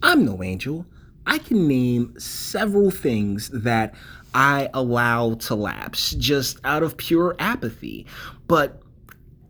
I'm no angel. I can name several things that I allow to lapse just out of pure apathy. But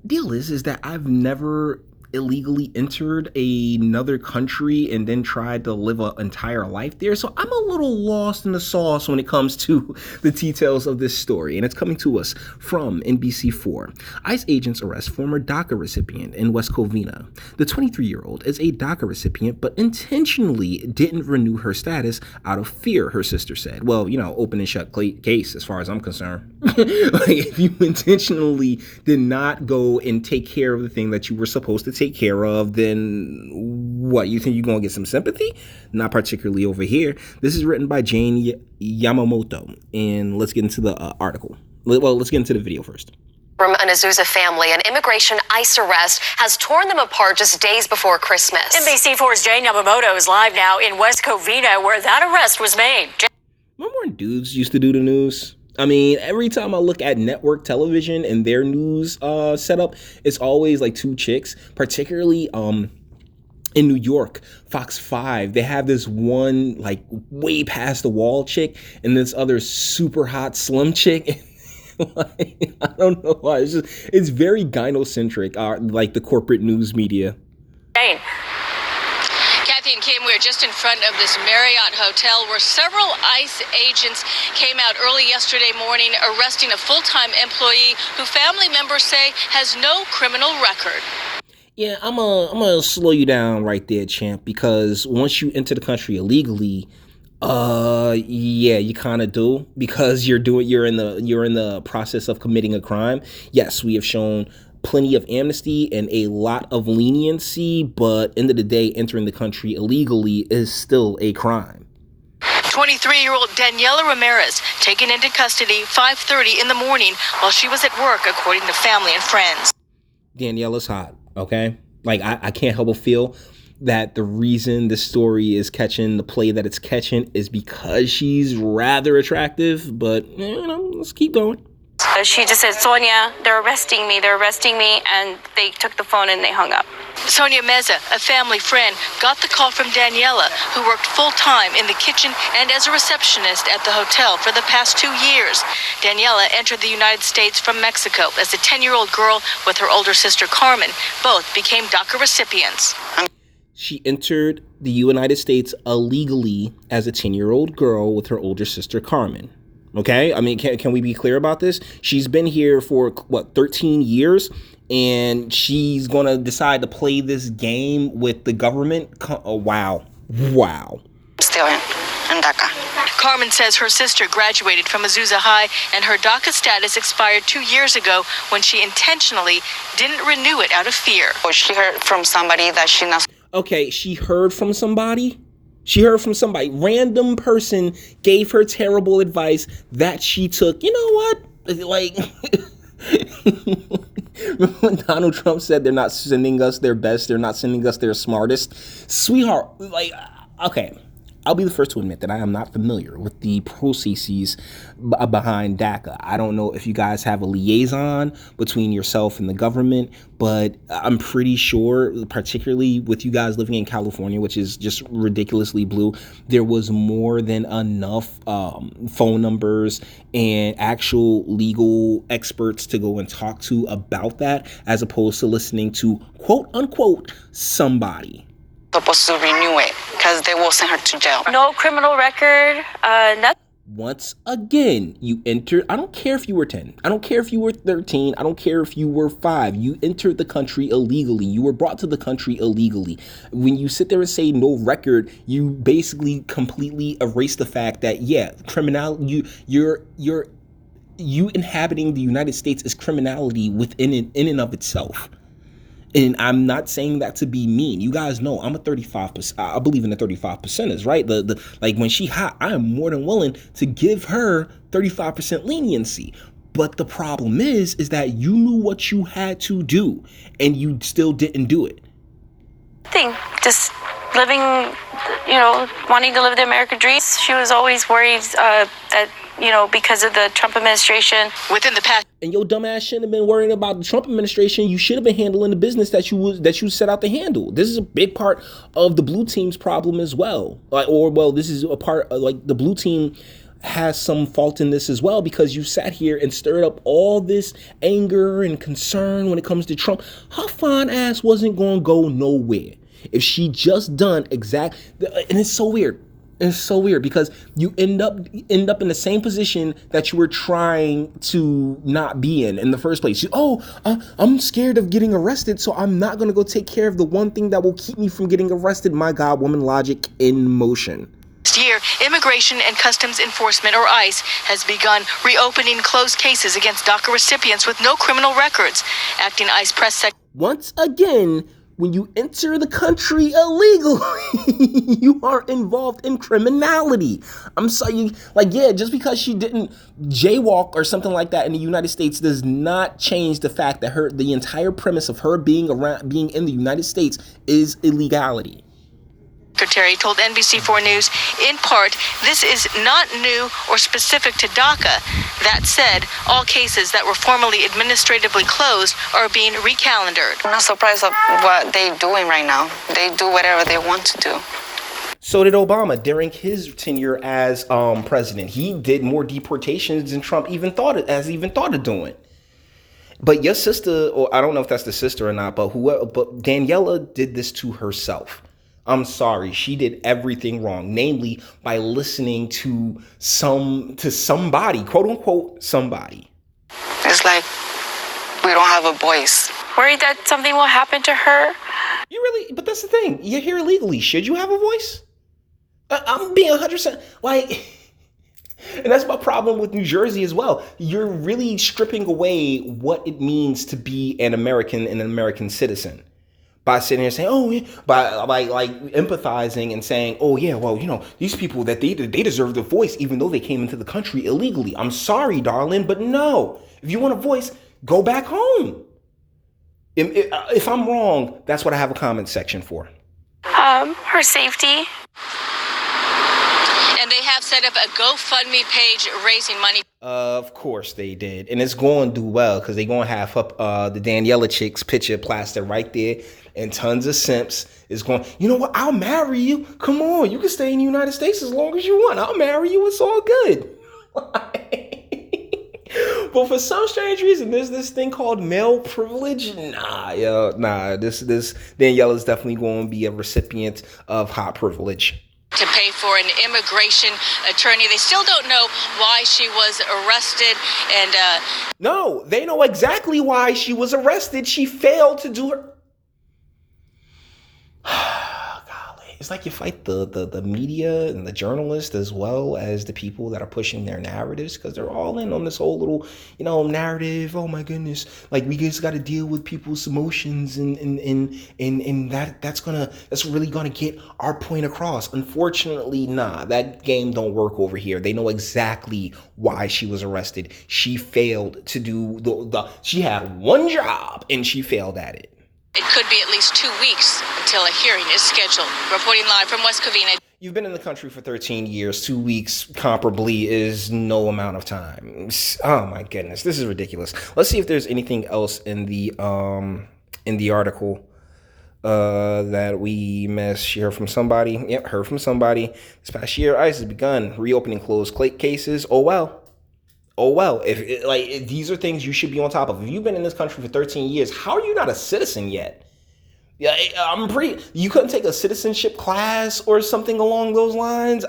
deal is that I've never illegally entered another country and then tried to live an entire life there. So I'm a little lost in the sauce when it comes to the details of this story. And it's coming to us from NBC4. ICE agents arrest former DACA recipient in West Covina. The 23-year-old is a DACA recipient, but intentionally didn't renew her status out of fear, her sister said. Well, open and shut case as far as I'm concerned. If you intentionally did not go and take care of the thing that you were supposed to take care of, then what, you think you're gonna get some sympathy? Not particularly over here. This is written by Jane Yamamoto, and let's get into the article. Well, let's get into the video first. From an Azusa family, an immigration ICE arrest has torn them apart just days before Christmas. NBC4's Jane Yamamoto is live now in West Covina, where that arrest was made. Remember when dudes used to do the news? I mean, every time I look at network television and their news setup, it's always like two chicks, particularly in New York, Fox 5. They have this one like way past the wall chick and this other super hot slim chick. I don't know why. It's very gynocentric, like the corporate news media. Jane. Kathy and Kim, we're just in front of this Marriott hotel where several ICE agents came out early yesterday morning arresting a full-time employee who family members say has no criminal record. Yeah, I'm gonna slow you down right there, champ, because once you enter the country illegally, yeah, you kind of do, because you're in the process of committing a crime. Yes, we have shown plenty of amnesty and a lot of leniency, but end of the day, entering the country illegally is still a crime. 23-year-old Daniella Ramirez taken into custody 5:30 in the morning while she was at work, according to family and friends. Daniella's hot, okay? Like, I can't help but feel that the reason this story is catching the play that it's catching is because she's rather attractive, but, let's keep going. She just said, Sonia, they're arresting me, and they took the phone and they hung up. Sonia Meza, a family friend, got the call from Daniella, who worked full-time in the kitchen and as a receptionist at the hotel for the past 2 years. Daniella entered the United States from Mexico as a 10-year-old girl with her older sister Carmen. Both became DACA recipients. She entered the United States illegally as a 10-year-old girl with her older sister Carmen. Okay, I mean, can we be clear about this? She's been here for, 13 years, and she's going to decide to play this game with the government? Oh, wow. Still in DACA. Carmen says her sister graduated from Azusa High, and her DACA status expired 2 years ago when she intentionally didn't renew it out of fear. She heard from somebody that she knows. Okay, she heard from somebody? Random person gave her terrible advice that she took. You know what? Like, remember when Donald Trump said they're not sending us their best, they're not sending us their smartest? Sweetheart, like, okay, I'll be the first to admit that I am not familiar with the processes behind DACA. I don't know if you guys have a liaison between yourself and the government, but I'm pretty sure, particularly with you guys living in California, which is just ridiculously blue, there was more than enough phone numbers and actual legal experts to go and talk to about that, as opposed to listening to, quote unquote, somebody. Supposed to renew it because they will send her to jail. No criminal record, nothing. Once again, you entered. I don't care if you were 10. I don't care if you were 13. I don't care if you were 5. You entered the country illegally. You were brought to the country illegally. When you sit there and say no record, you basically completely erase the fact that, yeah, criminality, you inhabiting the United States is criminality in and of itself. And I'm not saying that to be mean. You guys know I'm a 35%. I believe in the 35%ers, right? The like when she hot, I am more than willing to give her 35% leniency. But the problem is that you knew what you had to do, and you still didn't do it. Just living, wanting to live the American dream. She was always worried that, because of the Trump administration. Within the past. And your dumb ass shouldn't have been worrying about the Trump administration. You should have been handling the business that you set out to handle. This is a big part of the blue team's problem as well. This is a part of, the blue team has some fault in this as well, because you sat here and stirred up all this anger and concern when it comes to Trump. Her fine ass wasn't going to go nowhere if she just done and it's so weird. It's so weird because you end up in the same position that you were trying to not be in the first place. I'm scared of getting arrested, so I'm not going to go take care of the one thing that will keep me from getting arrested. My God, woman logic in motion. This year, Immigration and Customs Enforcement, or ICE, has begun reopening closed cases against DACA recipients with no criminal records. Acting ICE Press Secretary. Once again, when you enter the country illegally, you are involved in criminality. I'm sorry, just because she didn't jaywalk or something like that in the United States does not change the fact that the entire premise of her being in the United States is illegality. Secretary told NBC4 News, in part, this is not new or specific to DACA. That said, all cases that were formerly administratively closed are being recalendared. I'm not surprised of what they're doing right now. They do whatever they want to do. So did Obama during his tenure as president. He did more deportations than Trump even thought of doing. But your sister, or I don't know if that's the sister or not, but Daniella did this to herself. I'm sorry, she did everything wrong, namely by listening to somebody, quote unquote, somebody. It's like we don't have a voice. Worried that something will happen to her? But that's the thing. You're here illegally. Should you have a voice? I'm being 100% and that's my problem with New Jersey as well. You're really stripping away what it means to be an American and an American citizen. By sitting here saying, oh, yeah, by empathizing and saying, oh, yeah, well, these people that they deserve the voice, even though they came into the country illegally. I'm sorry, darling, but no. If you want a voice, go back home. If I'm wrong, that's what I have a comment section for. Her safety. And they have set up a GoFundMe page raising money. Of course they did. And it's going to do well because they're going to have up the Daniella chick's picture plastered right there. And tons of simps is going, you know what? I'll marry you. Come on. You can stay in the United States as long as you want. I'll marry you. It's all good. But for some strange reason, there's this thing called male privilege. This Daniella is definitely going to be a recipient of hot privilege. To pay for an immigration attorney. They still don't know why she was arrested. And no, they know exactly why she was arrested. She failed to do her. Golly. It's like you fight the media and the journalists as well as the people that are pushing their narratives, because they're all in on this whole little, narrative. Oh my goodness. Like, we just got to deal with people's emotions and that's really gonna get our point across. Unfortunately, that game don't work over here. They know exactly why she was arrested. She failed to do she had one job and she failed at it. It could be at least 2 weeks until a hearing is scheduled. Reporting live from West Covina. You've been in the country for 13 years. 2 weeks comparably is no amount of time. Oh my goodness, this is ridiculous. Let's see if there's anything else in the article that we missed. She heard from somebody. Yep, heard from somebody. This past year, ICE has begun reopening closed cases. Oh well. If these are things you should be on top of. If you've been in this country for 13 years, how are you not a citizen yet? Yeah, you couldn't take a citizenship class or something along those lines.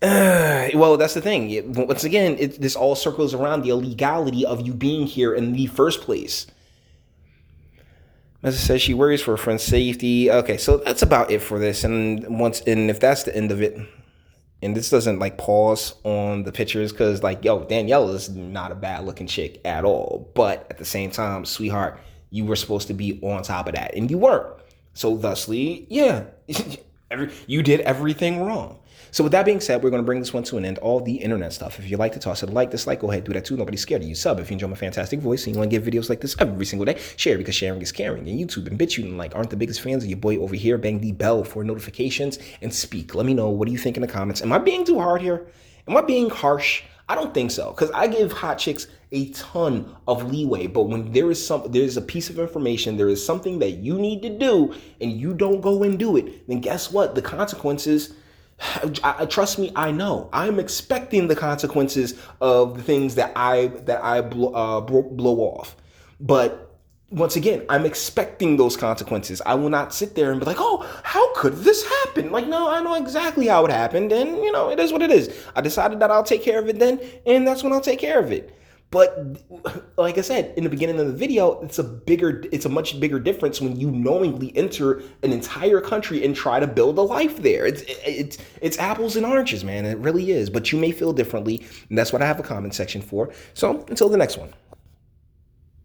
Well, that's the thing. Once again, this all circles around the illegality of you being here in the first place. As I said, she worries for her friend's safety. Okay, so that's about it for this. And if that's the end of it. And this doesn't pause on the pictures because Daniella is not a bad looking chick at all. But at the same time, sweetheart, you were supposed to be on top of that and you weren't. So thusly, yeah, you did everything wrong. So with that being said, we're going to bring this one to an end. All the internet stuff. If you like to toss it a like, dislike, go ahead, do that too. Nobody's scared of you. Sub if you enjoy my fantastic voice and you want to get videos like this every single day. Share because sharing is caring. And YouTube and BitChute and aren't the biggest fans of your boy over here. Bang the bell for notifications and speak. Let me know. What do you think in the comments? Am I being too hard here? Am I being harsh? I don't think so, because I give hot chicks a ton of leeway. But when there's a piece of information, there is something that you need to do, and you don't go and do it, then guess what? The consequences. Trust me, I know. I'm expecting the consequences of the things that I blow off. But once again, I'm expecting those consequences. I will not sit there and be like, oh, how could this happen? Like, no, I know exactly how it happened. And, it is what it is. I decided that I'll take care of it then. And that's when I'll take care of it. But like I said, in the beginning of the video, it's a much bigger difference when you knowingly enter an entire country and try to build a life there. It's apples and oranges, man. It really is. But you may feel differently. And that's what I have a comment section for. So until the next one.